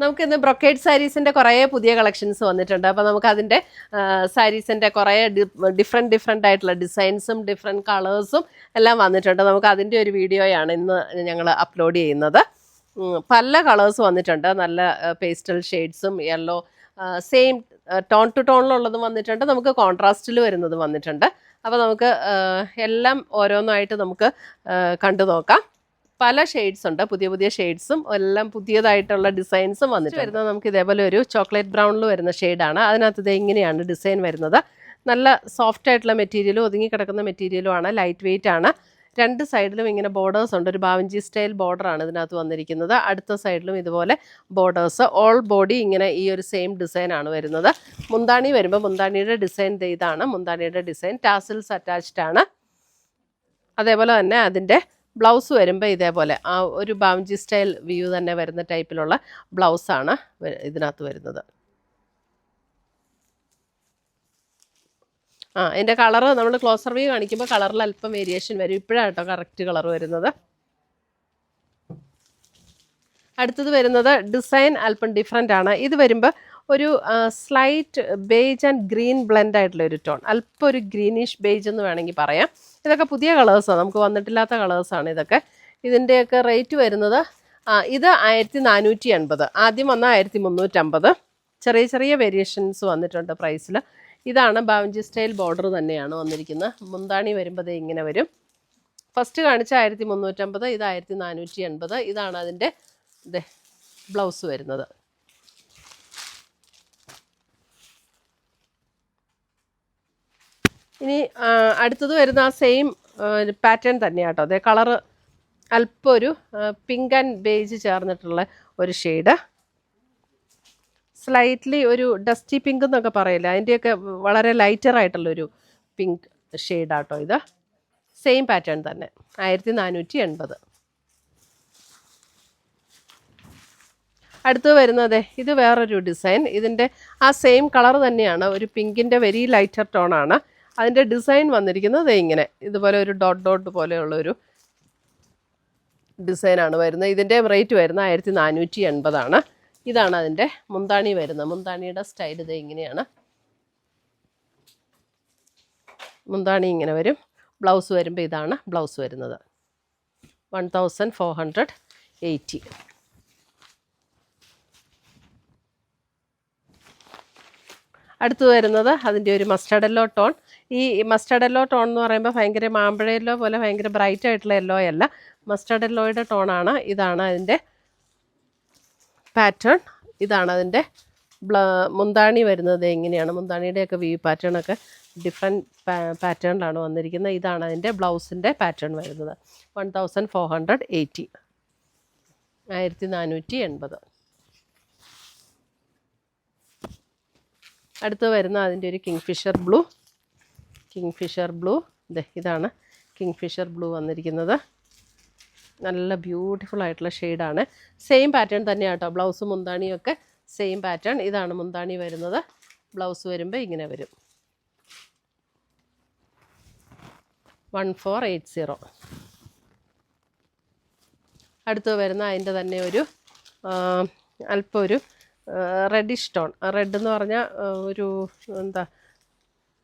നമുക്ക് ഇന്ന് ബ്രൊക്കേഡ് സാരീസിൻ്റെ കുറേ പുതിയ കളക്ഷൻസ് വന്നിട്ടുണ്ട്. അപ്പോൾ നമുക്ക് അതിൻ്റെ സാരീസിൻ്റെ കുറേ ഡിഫറെൻ്റ് ആയിട്ടുള്ള ഡിസൈൻസും ഡിഫറെൻറ്റ് കളേഴ്സും എല്ലാം വന്നിട്ടുണ്ട്. നമുക്ക് അതിൻ്റെ ഒരു വീഡിയോയാണ് ഇന്ന് ഞങ്ങൾ അപ്ലോഡ് ചെയ്യുന്നത്. പല കളേഴ്സ് വന്നിട്ടുണ്ട്. നല്ല പേസ്റ്റൽ ഷെയ്ഡ്സും യെല്ലോ സെയിം ടോൺ ടു ടോണിലുള്ളതും വന്നിട്ടുണ്ട്. നമുക്ക് കോൺട്രാസ്റ്റിൽ വരുന്നതും വന്നിട്ടുണ്ട്. അപ്പോൾ നമുക്ക് എല്ലാം ഓരോന്നായിട്ട് നമുക്ക് കണ്ടു നോക്കാം. പല ഷെയ്ഡ്സ് ഉണ്ട്, പുതിയ പുതിയ ഷെയ്ഡ്സും എല്ലാം പുതിയതായിട്ടുള്ള ഡിസൈൻസും വന്നിട്ട് വരുന്നത്. നമുക്ക് ഇതേപോലെ ഒരു ചോക്ലേറ്റ് ബ്രൗണിൽ വരുന്ന ഷെയ്ഡാണ്. അതിനകത്ത് ഇത് ഇങ്ങനെയാണ് ഡിസൈൻ വരുന്നത്. നല്ല സോഫ്റ്റ് ആയിട്ടുള്ള മെറ്റീരിയലും ഒതുങ്ങിക്കിടക്കുന്ന മെറ്റീരിയലും ആണ്. ലൈറ്റ് വെയിറ്റ് ആണ്. രണ്ട് സൈഡിലും ഇങ്ങനെ ബോർഡേഴ്സ് ഉണ്ട്. ഒരു ബാവഞ്ചി സ്റ്റൈൽ ബോർഡറാണ് ഇതിനകത്ത് വന്നിരിക്കുന്നത്. അടുത്ത സൈഡിലും ഇതുപോലെ ബോർഡേഴ്സ്. ഓൾ ബോഡി ഇങ്ങനെ ഈ ഒരു സെയിം ഡിസൈനാണ് വരുന്നത്. മുന്താണി വരുമ്പോൾ മുന്താണിയുടെ ഡിസൈൻ ഇതാണ്. മുന്താണിയുടെ ഡിസൈൻ ടാസിൽസ് അറ്റാച്ച്ഡ് ആണ്. അതേപോലെ തന്നെ അതിൻ്റെ ബ്ലൗസ് വരുമ്പോൾ ഇതേപോലെ ആ ഒരു ബാവഞ്ചി സ്റ്റൈൽ വ്യൂ തന്നെ വരുന്ന ടൈപ്പിലുള്ള ബ്ലൗസാണ് ഇതിനകത്ത് വരുന്നത്. അതിൻ്റെ കളറ് നമ്മൾ ക്ലോസർ വ്യൂ കാണിക്കുമ്പോൾ കളറിൽ അല്പം വേരിയേഷൻ വരും. ഇപ്പോഴാണ് കേട്ടോ കറക്റ്റ് കളർ വരുന്നത്. അടുത്തത് വരുന്നത് ഡിസൈൻ അല്പം ഡിഫറെൻ്റ് ആണ്. ഇത് വരുമ്പോൾ ഒരു slight beige and green blend ആയിട്ടുള്ള ഒരു ടോൺ, അല്പം ഒരു ഗ്രീനിഷ് ബേജ് എന്ന് വേണമെങ്കിൽ പറയാം. ഇതൊക്കെ പുതിയ കളേഴ്സാണ്, നമുക്ക് വന്നിട്ടില്ലാത്ത കളേഴ്സാണ് ഇതൊക്കെ. ഇതിൻ്റെയൊക്കെ റേറ്റ് വരുന്നത് ഇത് 1480, ആദ്യം വന്ന 1350. ചെറിയ ചെറിയ വേരിയേഷൻസ് വന്നിട്ടുണ്ട് പ്രൈസിൽ. ഇതാണ് ബാവഞ്ചി സ്റ്റൈൽ ബോർഡർ തന്നെയാണ് വന്നിരിക്കുന്നത്. മുന്താണി വരുമ്പോൾ ഇങ്ങനെ വരും. ഫസ്റ്റ് കാണിച്ച 1350, ഇത് 1480. ഇതാണ് അതിൻ്റെ ബ്ലൗസ് വരുന്നത്. ഇനി അടുത്തത് വരുന്ന ആ സെയിം പാറ്റേൺ തന്നെയാണ് കേട്ടോ. അതേ കളറ് അല്പം ഒരു പിങ്ക് ആൻഡ് ബേജ് ചേർന്നിട്ടുള്ള ഒരു ഷെയ്ഡ്. സ്ലൈറ്റ്ലി ഒരു ഡസ്റ്റി പിങ്ക് എന്നൊക്കെ പറയില്ല, അതിൻ്റെയൊക്കെ വളരെ ലൈറ്ററായിട്ടുള്ളൊരു പിങ്ക് ഷെയ്ഡാട്ടോ ഇത്. സെയിം പാറ്റേൺ തന്നെ 1480. അടുത്ത് വരുന്നത് ഇത് വേറൊരു ഡിസൈൻ. ഇതിൻ്റെ ആ സെയിം കളർ തന്നെയാണ്, ഒരു പിങ്കിൻ്റെ വെരി ലൈറ്റർ ടോണാണ്. അതിൻ്റെ ഡിസൈൻ വന്നിരിക്കുന്നത് ഇങ്ങനെ ഇതുപോലെ ഒരു ഡോട്ട് ഡോട്ട് പോലെയുള്ളൊരു ഡിസൈനാണ് വരുന്നത്. ഇതിൻ്റെ റേറ്റ് വരുന്നത് 1480. ഇതാണ് അതിൻ്റെ മുന്താണി വരുന്നത്. മുന്താണിയുടെ സ്റ്റൈൽ ഇത് ഇങ്ങനെയാണ്. മുന്താണി ഇങ്ങനെ വരും. ബ്ലൗസ് വരുമ്പോൾ ഇതാണ് ബ്ലൗസ് വരുന്നത്. 1480. അടുത്ത് വരുന്നത് അതിൻ്റെ ഒരു മസ്റ്റർഡ് യെല്ലോ ടോൺ. ഈ മസ്റ്റർഡ് യെല്ലോ ടോൺ എന്ന് പറയുമ്പോൾ ഭയങ്കര മാമ്പഴ യെല്ലോ പോലെ ഭയങ്കര ബ്രൈറ്റ് ആയിട്ടുള്ള യെല്ലോ അല്ല, മസ്റ്റർഡ് യെല്ലോയുടെ ടോണാണ്. ഇതാണ് അതിൻ്റെ പാറ്റേൺ. ഇതാണ് അതിൻ്റെ മുന്താണി വരുന്നത് എങ്ങനെയാണ്. മുന്താണിയുടെയൊക്കെ വ്യൂ പാറ്റേണൊക്കെ ഡിഫറെൻറ്റ് പാറ്റേണിലാണ് വന്നിരിക്കുന്നത്. ഇതാണ് അതിൻ്റെ ബ്ലൗസിൻ്റെ പാറ്റേൺ വരുന്നത്. 1480, 1480. അടുത്ത് വരുന്ന അതിൻ്റെ ഒരു കിങ്ഫിഷർ ബ്ലൂ. ഇതാണ് കിങ്ഫിഷർ ബ്ലൂ വന്നിരിക്കുന്നത്. നല്ല ബ്യൂട്ടിഫുൾ ആയിട്ടുള്ള ഷെയ്ഡാണ്. സെയിം പാറ്റേൺ തന്നെയാണ് കേട്ടോ. ബ്ലൗസും മുന്താണിയും ഒക്കെ സെയിം പാറ്റേൺ. ഇതാണ് മുന്താണി വരുന്നത്. ബ്ലൗസ് വരുമ്പോൾ ഇങ്ങനെ വരും. 1480. അടുത്ത് വരുന്ന അതിൻ്റെ തന്നെ ഒരു അല്പം ഒരു റെഡിഷ് ടോൺ. റെഡ് എന്ന് പറഞ്ഞാൽ ഒരു എന്താ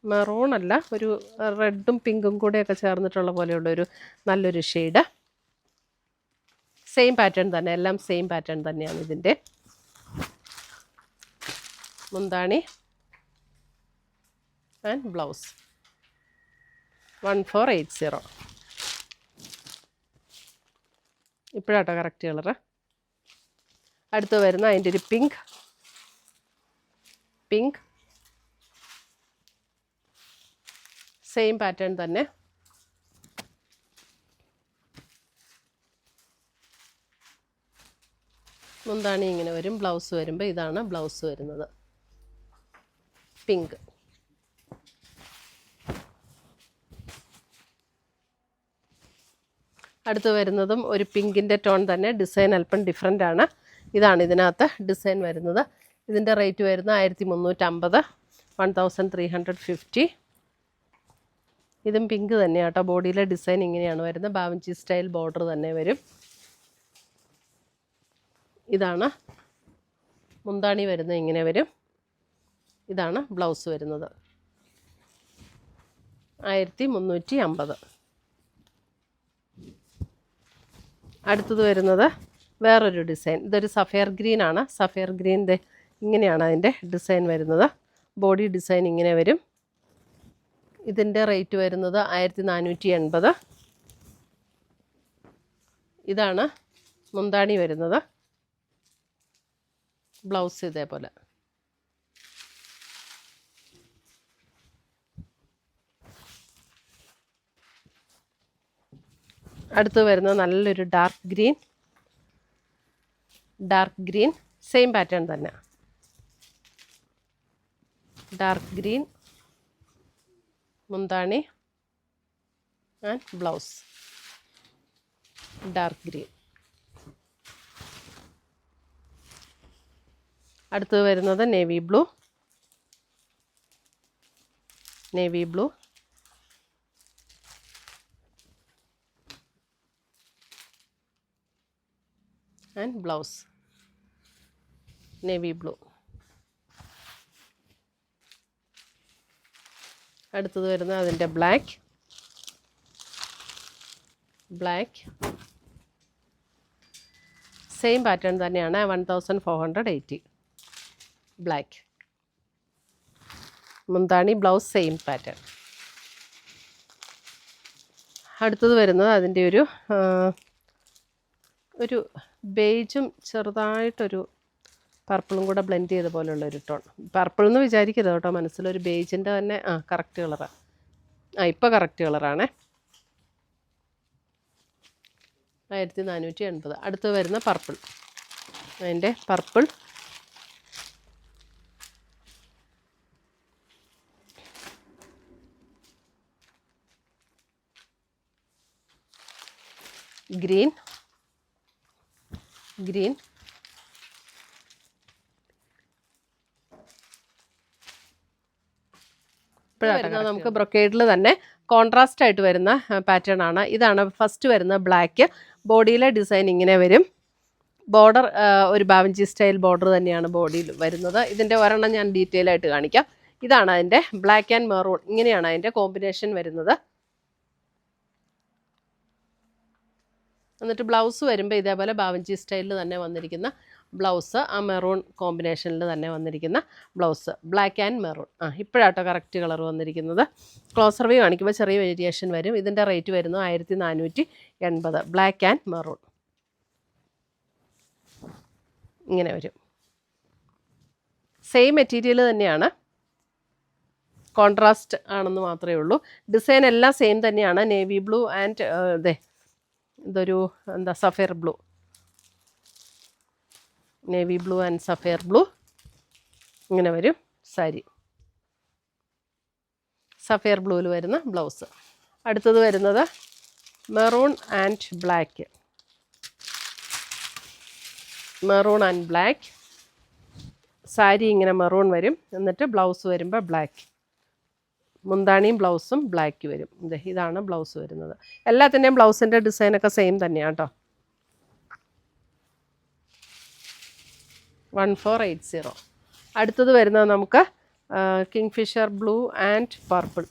മെറൂൺ അല്ല, ഒരു റെഡും പിങ്കും കൂടെയൊക്കെ ചേർന്നിട്ടുള്ള പോലെയുള്ളൊരു നല്ലൊരു ഷെയ്ഡ്. സെയിം പാറ്റേൺ തന്നെ, എല്ലാം സെയിം പാറ്റേൺ തന്നെയാണ് ഇതിൻ്റെ. മുന്താണി ആൻഡ് ബ്ലൗസ് 1480. ഇപ്പോഴാട്ടോ കറക്റ്റ് കളറ്. അടുത്ത് വരുന്ന അതിൻ്റെ ഒരു പിങ്ക് സെയിം പാറ്റേൺ തന്നെ. മുന്താണി ഇങ്ങനെ വരും. ബ്ലൗസ് വരുമ്പോൾ ഇതാണ് ബ്ലൗസ് വരുന്നത്, പിങ്ക്. അടുത്ത് വരുന്നതും ഒരു പിങ്കിൻ്റെ ടോൺ തന്നെ. ഡിസൈൻ അല്പം ഡിഫറെൻ്റ് ആണ്. ഇതാണ് ഇതിനകത്ത് ഡിസൈൻ വരുന്നത്. ഇതിൻ്റെ റേറ്റ് വരുന്നത് 1350, 1350. ഇതും പിങ്ക് തന്നെയാണ് കേട്ടോ. ബോഡിയിലെ ഡിസൈൻ ഇങ്ങനെയാണ് വരുന്നത്. ബാവഞ്ചി സ്റ്റൈൽ ബോർഡർ തന്നെ വരും. ഇതാണ് മുന്താണി വരുന്നത് ഇങ്ങനെ വരും. ഇതാണ് ബ്ലൗസ് വരുന്നത്. 1350. അടുത്തത് വരുന്നത് വേറൊരു ഡിസൈൻ. ഇതൊരു സഫയർ ഗ്രീൻ ആണ്. സഫയർ ഗ്രീൻ ഇങ്ങനെയാണ് അതിൻ്റെ ഡിസൈൻ വരുന്നത്. ബോഡി ഡിസൈൻ ഇങ്ങനെ വരും. ഇതിൻ്റെ റേറ്റ് വരുന്നത് 1480. ഇതാണ് മുന്താണി വരുന്നത്. ബ്ലൗസ് ഇതേപോലെ. അടുത്ത് വരുന്നത് നല്ലൊരു ഡാർക്ക് ഗ്രീൻ സെയിം പാറ്റേൺ തന്നെ. ഡാർക്ക് ഗ്രീൻ മുന്താണി ആൻഡ് ബ്ലൗസ് ഡാർക്ക് ഗ്രീൻ. അടുത്തത് വരുന്നത് navy blue and blouse navy blue. അടുത്തത് വരുന്നത് അതിൻ്റെ ബ്ലാക്ക് സെയിം പാറ്റേൺ തന്നെയാണ്. 1480 ബ്ലാക്ക്. മുന്താണി ബ്ലൗസ് സെയിം പാറ്റേൺ. അടുത്തത് വരുന്നത് അതിൻ്റെ ഒരു ബേജും ചെറുതായിട്ടൊരു പർപ്പിളും കൂടെ ബ്ലെൻഡ് ചെയ്ത പോലെയുള്ളൊരു ടോൺ. പർപ്പിൾ എന്ന് വിചാരിക്കരുത് കേട്ടോ, മനസ്സിലൊരു ബേജിൻ്റെ തന്നെ കറക്റ്റ് കളറാണ്. ഇപ്പോൾ കറക്റ്റ് കളറാണേ. 1480. അടുത്ത് വരുന്ന പർപ്പിൾ. അതിൻ്റെ പർപ്പിൾ ഗ്രീൻ വരുന്നത് നമുക്ക് ബ്രൊക്കേഡിൽ തന്നെ കോൺട്രാസ്റ്റ് ആയിട്ട് വരുന്ന പാറ്റേൺ ആണ്. ഇതാണ് ഫസ്റ്റ് വരുന്ന ബ്ലാക്ക്. ബോഡിയിലെ ഡിസൈൻ ഇങ്ങനെ വരും. ബോർഡർ ഒരു ബാവഞ്ചി സ്റ്റൈൽ ബോർഡർ തന്നെയാണ് ബോഡിയിൽ വരുന്നത്. ഇതിൻ്റെ ഒരെണ്ണം ഞാൻ ഡീറ്റെയിൽ ആയിട്ട് കാണിക്കാം. ഇതാണ് അതിൻ്റെ ബ്ലാക്ക് ആൻഡ് മെറൂൺ. ഇങ്ങനെയാണ് അതിൻ്റെ കോമ്പിനേഷൻ വരുന്നത്. എന്നിട്ട് ബ്ലൗസ് വരുമ്പോൾ ഇതേപോലെ ബാവഞ്ചി സ്റ്റൈലിൽ തന്നെ വന്നിരിക്കുന്ന ബ്ലൗസ്, ആ മെറൂൺ കോമ്പിനേഷനിൽ തന്നെ വന്നിരിക്കുന്ന ബ്ലൗസ്. Black and maroon. ഇപ്പോഴാട്ടോ കറക്റ്റ് കളർ വന്നിരിക്കുന്നത്. ക്ലോസർ വ്യൂ കാണിക്കുമ്പോൾ ചെറിയ വേരിയേഷൻ വരും. ഇതിൻ്റെ റേറ്റ് വരുന്നത് 1480. ബ്ലാക്ക് ആൻഡ് മെറൂൺ ഇങ്ങനെ വരും. സെയിം മെറ്റീരിയൽ തന്നെയാണ്, കോൺട്രാസ്റ്റ് ആണെന്ന് മാത്രമേ ഉള്ളൂ. ഡിസൈൻ എല്ലാം സെയിം തന്നെയാണ്. നേവി ബ്ലൂ ആൻഡ് ഇതൊരു sapphire blue. Navy blue and sapphire blue ഇങ്ങനെ വരും സാരി. സഫയർ ബ്ലൂവിൽ വരുന്ന ബ്ലൗസ്. അടുത്തത് വരുന്നത് മെറൂൺ ആൻഡ് ബ്ലാക്ക്. സാരി ഇങ്ങനെ മെറൂൺ വരും. എന്നിട്ട് ബ്ലൗസ് വരുമ്പോൾ ബ്ലാക്ക്. മുന്താണിയും ബ്ലൗസും ബ്ലാക്ക് വരും. ഇതാണ് ബ്ലൗസ് വരുന്നത്. എല്ലാത്തിൻ്റെയും ബ്ലൗസിൻ്റെ ഡിസൈനൊക്കെ സെയിം തന്നെയാണ് കേട്ടോ. 1480. അടുത്തത് വരുന്നത് നമുക്ക് കിങ്ഫിഷർ ബ്ലൂ ആൻഡ് പർപ്പിൾ.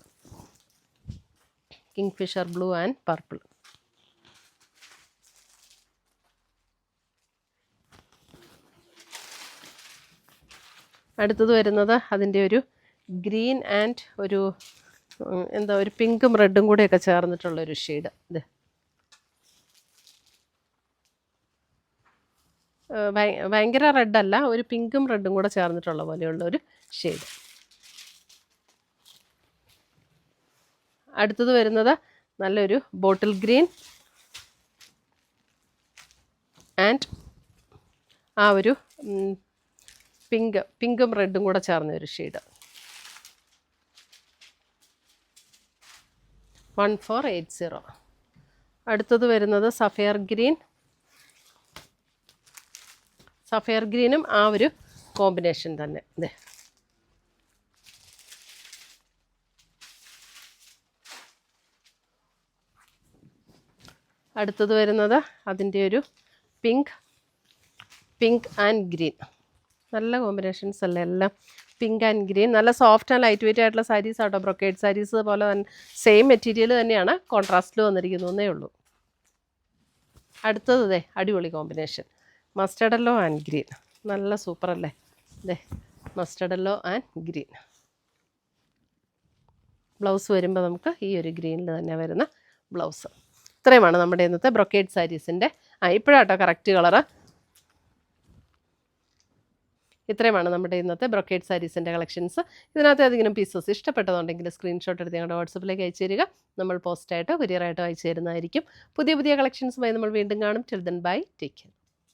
അടുത്തത് വരുന്നത് അതിൻ്റെ ഒരു ഗ്രീൻ ആൻഡ് ഒരു പിങ്കും റെഡും കൂടെയൊക്കെ ചേർന്നിട്ടുള്ളൊരു ഷെയ്ഡ്. ഭയങ്കര റെഡല്ല, ഒരു പിങ്കും റെഡും കൂടെ ചേർന്നിട്ടുള്ള പോലെയുള്ള ഒരു ഷെയ്ഡ്. അടുത്തത് വരുന്നത് നല്ലൊരു ബോട്ടിൽ ഗ്രീൻ ആൻഡ് ആ ഒരു പിങ്കും റെഡും കൂടെ ചേർന്ന ഒരു ഷെയ്ഡ്. 1480. അടുത്തത് വരുന്നത് സഫയർ ഗ്രീനും ആ ഒരു കോമ്പിനേഷൻ തന്നെ. അടുത്തത് വരുന്നത് അതിൻ്റെ ഒരു പിങ്ക് ആൻഡ് ഗ്രീൻ. നല്ല കോമ്പിനേഷൻസ് അല്ലേ എല്ലാം. പിങ്ക് ആൻഡ് ഗ്രീൻ, നല്ല സോഫ്റ്റ് ആൻഡ് ലൈറ്റ് വെയിറ്റ് ആയിട്ടുള്ള സാരീസ് ആട്ടോ. ബ്രൊക്കേഡ് സാരീസ് പോലെ തന്നെ സെയിം മെറ്റീരിയൽ തന്നെയാണ്, കോൺട്രാസ്റ്റിൽ വന്നിരിക്കുന്നതേ ഉള്ളൂ. അടുത്തത് ഇതേ അടിപൊളി combination, mustard yellow and green. നല്ല സൂപ്പർ അല്ലേ. ഇതേ mustard yellow and green. Blouse വരുമ്പോൾ നമുക്ക് ഈ ഒരു ഗ്രീനിൽ തന്നെ വരുന്ന ബ്ലൗസ്. ഇത്രയുമാണ് നമ്മുടെ ഇന്നത്തെ ബ്രൊക്കേഡ് സാരീസിൻ്റെ. ഇപ്പോഴാട്ടോ കറക്റ്റ് കളറ്. ഇത്രയുമാണ് നമ്മുടെ ഇന്നത്തെ ബ്രൊക്കേഡ് സാരീസിൻ്റെ കളക്ഷൻസ്. ഇതിനകത്ത് ഏതെങ്കിലും പീസസ് ഇഷ്ടപ്പെട്ടതുണ്ടെങ്കിൽ സ്ക്രീൻഷോട്ട് എടുത്ത് ഞങ്ങളുടെ വാട്സപ്പിലേക്ക് അയച്ചു തരിക. നമ്മൾ പോസ്റ്റായിട്ടോ കൊറിയറായിട്ടോ അയച്ചു തരുന്നതായിരിക്കും. പുതിയ പുതിയ കളക്ഷൻസുമായി നമ്മൾ വീണ്ടും കാണും. Till then bye, take care.